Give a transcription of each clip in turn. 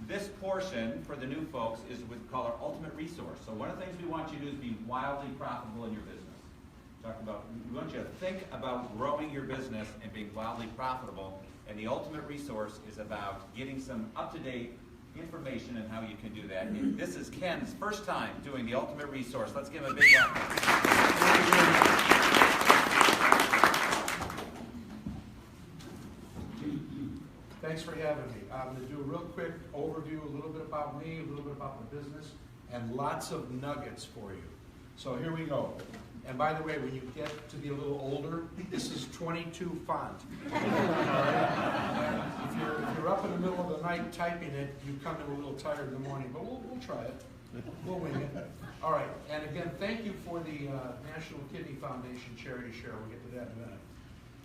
this portion for the new folks is what we call our ultimate resource. So one of the things we want you to do is be wildly profitable in your business. We want you to think about growing your business and being wildly profitable. And the ultimate resource is about getting some up-to-date information on how you can do that. And this is Ken's first time doing the ultimate resource. Let's give him a big welcome. Thanks for having me. I'm going to do a real quick overview, a little bit about me, a little bit about the business, and lots of nuggets for you. So here we go. And by the way, when you get to be a little older, this is 22 font. If you're up in the middle of the night typing it, you come in a little tired in the morning, but we'll try it. We'll wing it. All right, and again, thank you for the National Kidney Foundation charity share. We'll get to that in a minute.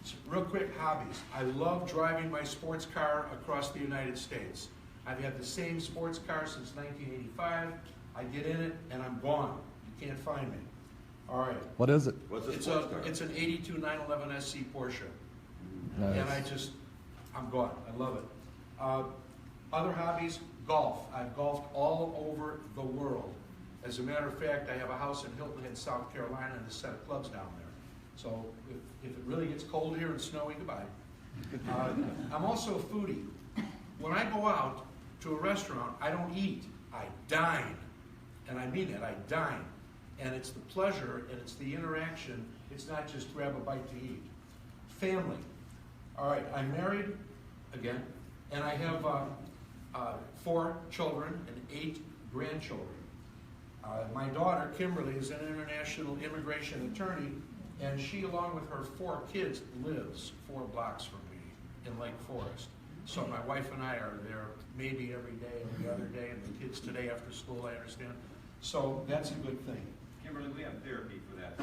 So real quick, hobbies. I love driving my sports car across the United States. I've had the same sports car since 1985. I get in it, and I'm gone. You can't find me. All right. What is it? What's a sports car? It's an 82 911 SC Porsche. Nice. And I'm gone. I love it. Other hobbies, golf. I've golfed all over the world. As a matter of fact, I have a house in Hilton Head, South Carolina, and a set of clubs down there. So if it really gets cold here and snowy, goodbye. I'm also a foodie. When I go out to a restaurant, I don't eat. I dine. And I mean it. I dine. And it's the pleasure and it's the interaction. It's not just grab a bite to eat. Family. All right, I'm married, again, and I have 4 children and 8 grandchildren. My daughter, Kimberly, is an international immigration attorney, and she, along with her 4 kids, lives 4 blocks from me in Lake Forest. So my wife and I are there maybe every day, every other day, and the kids today after school, I understand. So that's a good thing. Kimberly, we have therapy for that.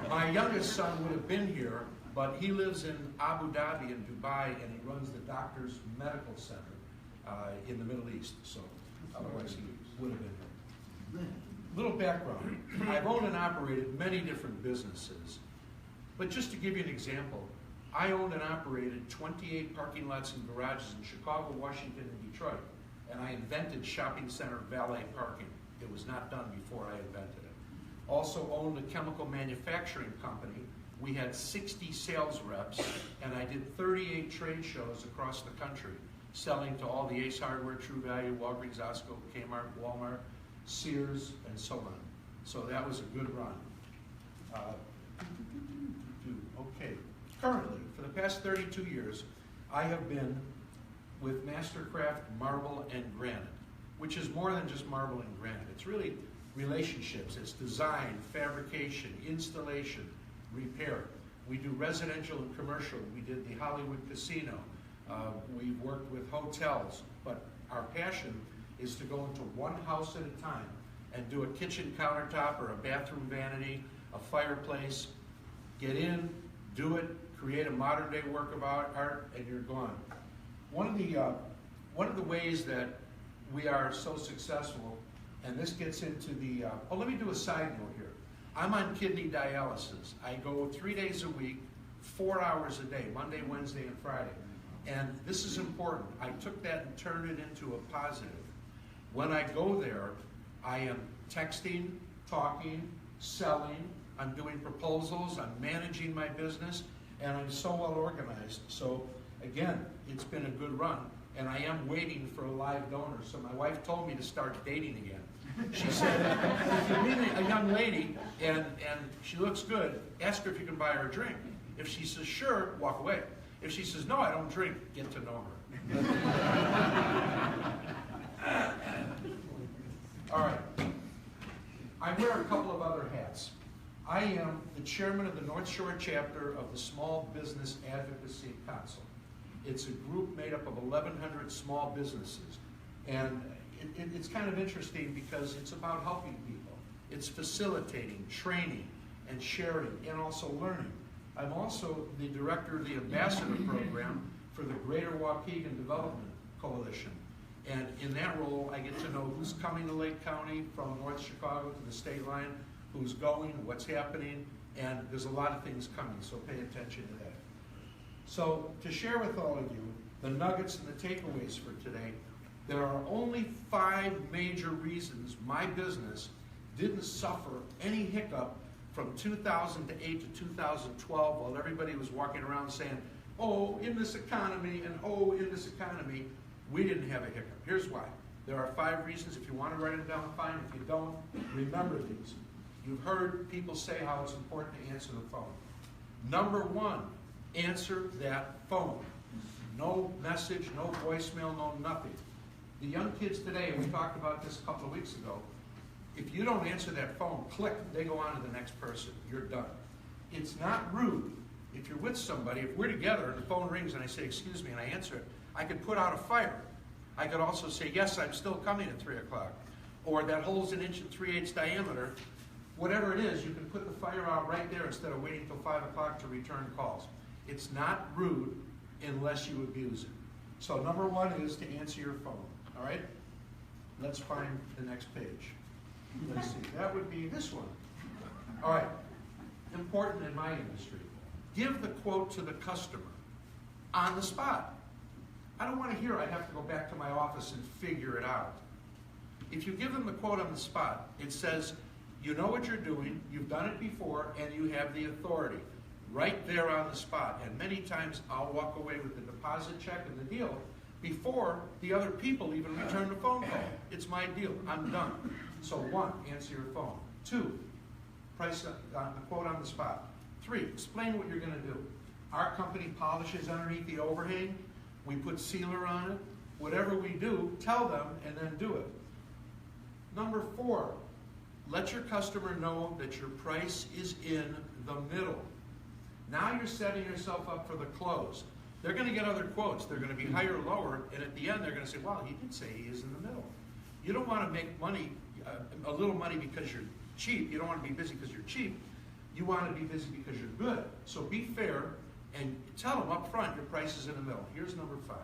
My youngest son would have been here, but he lives in Abu Dhabi in Dubai, and he runs the Doctors Medical Center in the Middle East. So otherwise he would have been here. Little background. I've owned and operated many different businesses, but just to give you an example, I owned and operated 28 parking lots and garages in Chicago, Washington, and Detroit, and I invented shopping center valet parking. It was not done before I invented it. Also owned a chemical manufacturing company. We had 60 sales reps, and I did 38 trade shows across the country, selling to all the Ace Hardware, True Value, Walgreens, Costco, Kmart, Walmart, Sears, and so on. So that was a good run. Okay. Currently, for the past 32 years, I have been with Mastercraft Marble and Granite, which is more than just marble and granite. It's really relationships. It's design, fabrication, installation, repair. We do residential and commercial. We did the Hollywood Casino. We've worked with hotels, but our passion is to go into one house at a time and do a kitchen countertop or a bathroom vanity, a fireplace, get in, do it, create a modern day work of art, and you're gone. One of the ways that we are so successful, and this gets into the, let me do a side note here. I'm on kidney dialysis. I go 3 days a week, 4 hours a day, Monday, Wednesday, and Friday. And this is important. I took that and turned it into a positive. When I go there, I am texting, talking, selling, I'm doing proposals, I'm managing my business, and I'm so well organized. So again, it's been a good run, and I am waiting for a live donor. So my wife told me to start dating again. She said, if you meet a young lady and she looks good, ask her if you can buy her a drink. If she says sure, walk away. If she says no, I don't drink, get to know her. All right. I wear a couple of other hats. I am the chairman of the North Shore chapter of the Small Business Advocacy Council. It's a group made up of 1,100 small businesses. And it's kind of interesting because it's about helping people. It's facilitating, training, and sharing, and also learning. I'm also the director of the ambassador program for the Greater Waukegan Development Coalition. And in that role, I get to know who's coming to Lake County from North Chicago to the state line, who's going, what's happening, and there's a lot of things coming, so pay attention to that. So to share with all of you, the nuggets and the takeaways for today. There are only 5 major reasons my business didn't suffer any hiccup from 2008 to 2012 while everybody was walking around saying, oh, in this economy, and oh, in this economy. We didn't have a hiccup. Here's why. There are 5 reasons. If you want to write them down, fine. If you don't, remember these. You've heard people say how it's important to answer the phone. Number 1, answer that phone. No message, no voicemail, no nothing. The young kids today, and we talked about this a couple of weeks ago, if you don't answer that phone, click, they go on to the next person. You're done. It's not rude. If you're with somebody, if we're together and the phone rings and I say, excuse me, and I answer it, I could put out a fire. I could also say, yes, I'm still coming at 3 o'clock. Or that hole's 1 3/8 inch diameter. Whatever it is, you can put the fire out right there instead of waiting till 5 o'clock to return calls. It's not rude unless you abuse it. So number 1 is to answer your phone. All right? Let's find the next page. Let's see. That would be this one. All right. Important in my industry. Give the quote to the customer on the spot. I don't want to hear I have to go back to my office and figure it out. If you give them the quote on the spot, it says, you know what you're doing, you've done it before, and you have the authority. Right there on the spot. And many times I'll walk away with the deposit check and the deal before the other people even return the phone call. It's my deal. I'm done. So 1, answer your phone. 2, price the quote on the spot. 3, explain what you're going to do. Our company polishes underneath the overhang. We put sealer on it. Whatever we do, tell them and then do it. Number 4, let your customer know that your price is in the middle. Now you're setting yourself up for the close. They're going to get other quotes. They're going to be higher or lower, and at the end they're going to say, well, he did say he is in the middle. You don't want to make money, a little money because you're cheap. You don't want to be busy because you're cheap. You want to be busy because you're good. So be fair and tell them up front your price is in the middle. Here's number 5.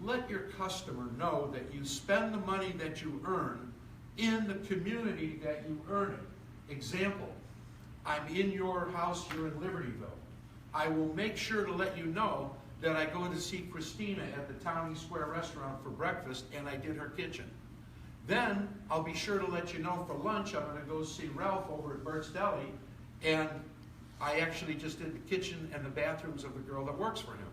Let your customer know that you spend the money that you earn in the community that you earn it. Example, I'm in your house, you're in Libertyville. I will make sure to let you know that I go to see Christina at the Town Square restaurant for breakfast and I did her kitchen. Then I'll be sure to let you know for lunch I'm going to go see Ralph over at Bert's Deli, and I actually just did the kitchen and the bathrooms of the girl that works for him.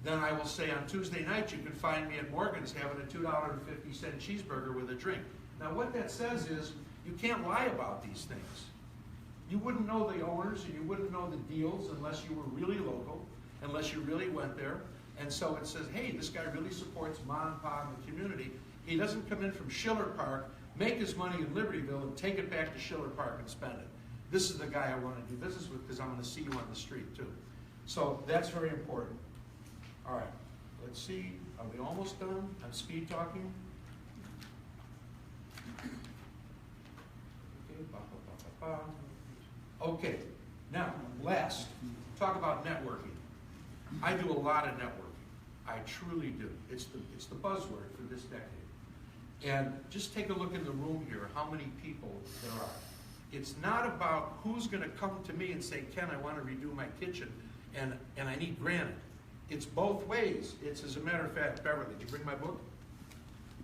Then I will say on Tuesday night you can find me at Morgan's having a $2.50 cheeseburger with a drink. Now what that says is you can't lie about these things. You wouldn't know the owners and you wouldn't know the deals unless you were really local, unless you really went there. And so it says, hey, this guy really supports mom and pop in the community. He doesn't come in from Schiller Park, make his money in Libertyville, and take it back to Schiller Park and spend it. This is the guy I want to do business with because I'm going to see you on the street too. So that's very important. All right, let's see. Are we almost done? I'm speed talking. Okay, now last, talk about networking. I do a lot of networking. I truly do. It's the buzzword for this decade. And just take a look in the room here, how many people there are. It's not about who's going to come to me and say, Ken, I want to redo my kitchen, and I need granite. It's both ways. It's, as a matter of fact, Beverly, did you bring my book?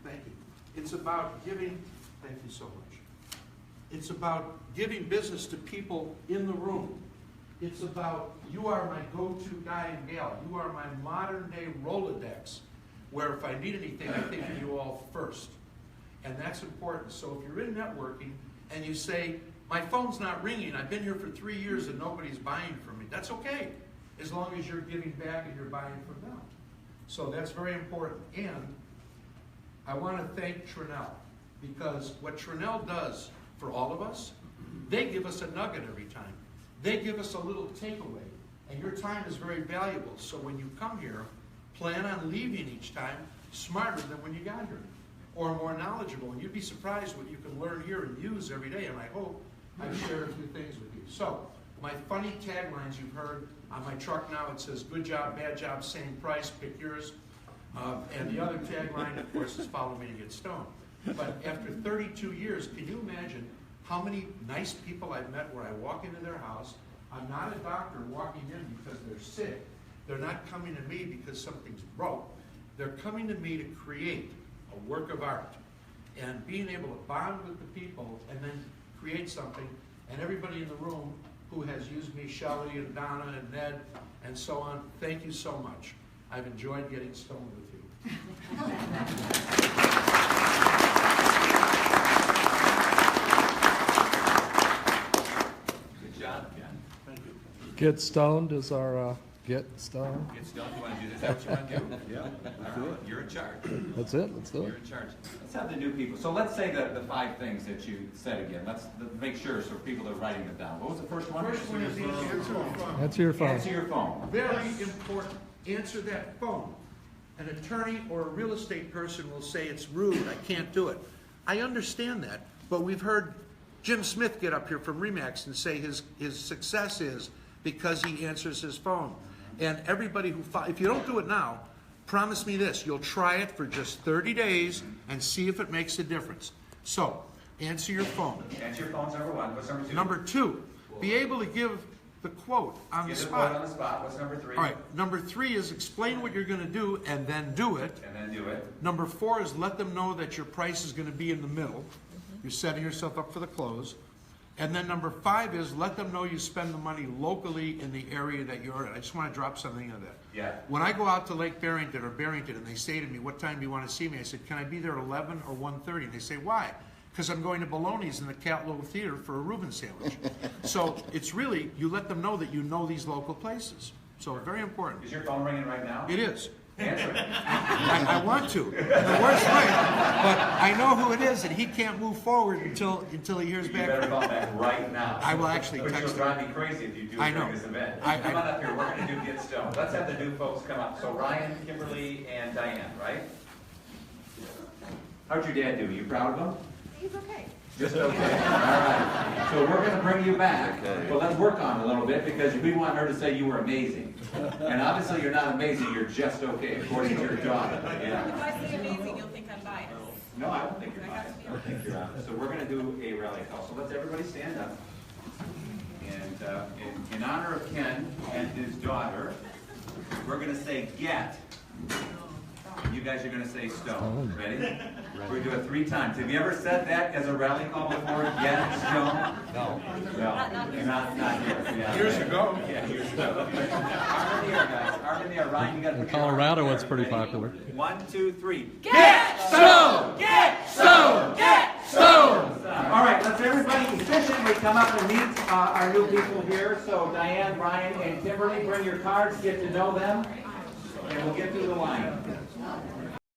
Thank you. It's about giving, thank you so much. It's about giving business to people in the room. It's about, you are my go-to guy and gal. You are my modern day Rolodex, where if I need anything, I think of you all first. And that's important. So if you're in networking and you say, my phone's not ringing, I've been here for 3 years and nobody's buying from me, that's okay, as long as you're giving back and you're buying from them. So that's very important. And I want to thank Trinell, because what Trinell does for all of us, they give us a nugget every time. They give us a little takeaway, and your time is very valuable. So when you come here, plan on leaving each time smarter than when you got here, or more knowledgeable. And you'd be surprised what you can learn here and use every day, and I hope I've shared a few things with you. So my funny taglines you've heard on my truck now, it says, good job, bad job, same price, pick yours. And the other tagline, of course, is follow me to get stoned. But after 32 years, can you imagine how many nice people I've met where I walk into their house, I'm not a doctor walking in because they're sick, They're not coming to me because something's broke. They're coming to me to create a work of art. And being able to bond with the people and then create something, and everybody in the room who has used me, Shelley and Donna and Ned and so on, thank you so much. I've enjoyed getting stoned with you. Good job, Ken. Thank you. Get stoned is our get stoned. Get stoned, you want to do this? Is that what you want to do? Yeah, All right, you're in charge. That's it. Let's do You're it. in charge. Let's have the new people. So let's say the 5 things that you said again. Let's make sure so people are writing them down. What was the first one? First one is answer your phone. Answer your phone. Answer your phone. Very important. Answer that phone. An attorney or a real estate person will say it's rude, I can't do it. I understand that, but we've heard Jim Smith get up here from RE/MAX and say his success is because he answers his phone. And everybody who, if you don't do it now, promise me this, you'll try it for just 30 days and see if it makes a difference. So, answer your phone. Answer your phone's number 1. What's number 2? Number 2, be able to give the quote on the Give the spot. quote on the spot. What's number 3? All right, number 3 is explain what you're going to do and then do it. And then do it. Number 4 is let them know that your price is going to be in the middle. You're setting yourself up for the close. And then number 5 is let them know you spend the money locally in the area that you're in. I just want to drop something into that. Yeah. When I go out to Lake Barrington or Barrington and they say to me, what time do you want to see me? I said, can I be there at 11 or 1:30? And they say, why? Because I'm going to Bologna's in the Catlow Theater for a Reuben sandwich. So it's really, you let them know that you know these local places. So very important. Is your phone ringing right now? It is. Answer it. I want to, in the worst way, but I know who it is, and he can't move forward until he hears You back. better call back right now. I will actually Which text will him. drive me crazy if you do I it know. during this event. I- Come on up here. We're going to do Get Stoned. Let's have the new folks come up. So Ryan, Kimberly, and Diane, right? How'd your dad do? You proud of him? He's okay. Just okay. All right. So we're going to bring you back, but let's work on it a little bit because we want her to say you were amazing. And obviously you're not amazing. You're just okay, according to your daughter. Yeah. If I say amazing, you'll think I'm biased. No, I don't think you're biased. I don't think you're honest. So we're going to do a rally call. So let's everybody stand up. And in honor of Ken and his daughter, we're going to say get. You guys are going to say stone. Ready? We're going to do it 3 times. Have you ever said that as a rally call before? Get stone? No. No. Not here. Yeah. Years ago. Yeah, years ago. Arm in the air, guys. Arm in the air. Ryan, you got to In put your arm Colorado, in the it's air. pretty Ready? popular. 1, 2, 3. Get stone! Get stone! Get stone! All right, let's everybody efficiently come up and meet our new people here. So Diane, Ryan, and Kimberly, bring your cards, get to know them, and we'll get through the line.